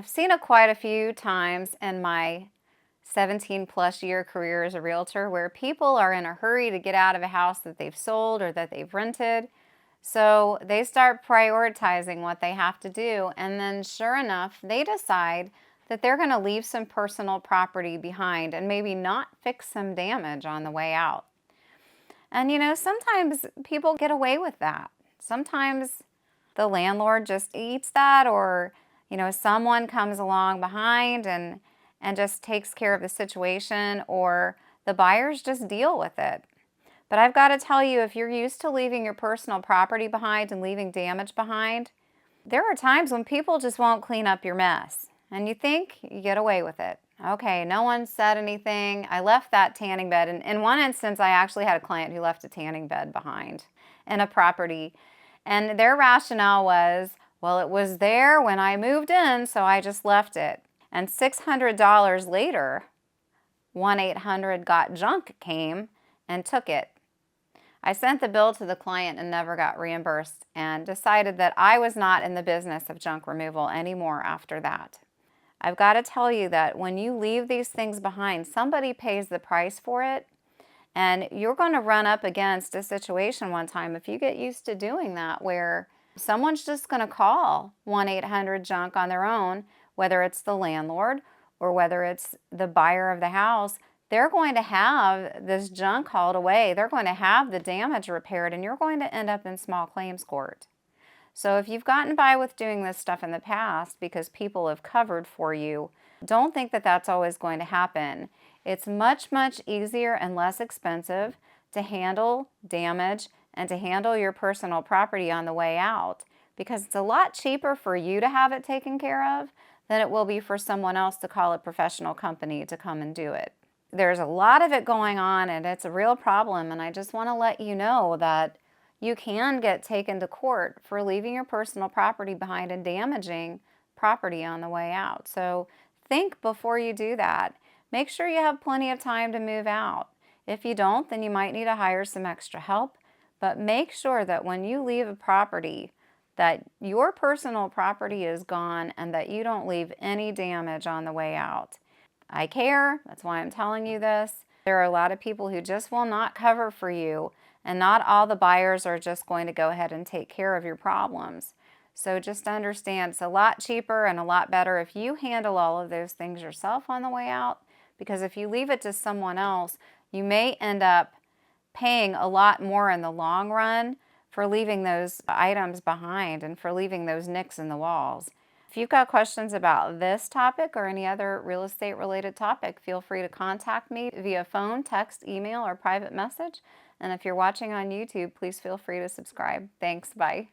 I've seen it quite a few times in my 17 plus year career as a realtor where people are in a hurry to get out of a house that they've sold or that they've rented. So they start prioritizing what they have to do. And then, sure enough, they decide that they're going to leave some personal property behind and maybe not fix some damage on the way out. And sometimes people get away with that. Sometimes the landlord just eats that, or someone comes along behind and just takes care of the situation, or the buyers just deal with it. But I've got to tell you, if you're used to leaving your personal property behind and leaving damage behind, there are times when people just won't clean up your mess, and you think you get away with it. Okay, no one said anything. I left that tanning bed. And in one instance, I actually had a client who left a tanning bed behind in a property. And their rationale was, well, it was there when I moved in, so I just left it. And $600 later, 1-800-GOT-JUNK came and took it. I sent the bill to the client and never got reimbursed, and decided that I was not in the business of junk removal anymore after that. I've got to tell you that when you leave these things behind, somebody pays the price for it, and you're going to run up against a situation one time, if you get used to doing that, where someone's just going to call 1-800-JUNK on their own, whether it's the landlord or whether it's the buyer of the house. They're going to have this junk hauled away. They're going to have the damage repaired, and you're going to end up in small claims court. So if you've gotten by with doing this stuff in the past because people have covered for you, don't think that that's always going to happen. It's much, much easier and less expensive to handle damage and to handle your personal property on the way out, because it's a lot cheaper for you to have it taken care of than it will be for someone else to call a professional company to come and do it. There's a lot of it going on, and it's a real problem, and I just want to let you know that you can get taken to court for leaving your personal property behind and damaging property on the way out. So think before you do that. Make sure you have plenty of time to move out. If you don't, then you might need to hire some extra help. But make sure that when you leave a property, that your personal property is gone and that you don't leave any damage on the way out. I care. That's why I'm telling you this. There are a lot of people who just will not cover for you, and not all the buyers are just going to go ahead and take care of your problems. So just understand, it's a lot cheaper and a lot better if you handle all of those things yourself on the way out, because if you leave it to someone else, you may end up paying a lot more in the long run for leaving those items behind and for leaving those nicks in the walls. If you've got questions about this topic or any other real estate related topic, feel free to contact me via phone, text, email, or private message. And if you're watching on YouTube, please feel free to subscribe. Thanks. Bye.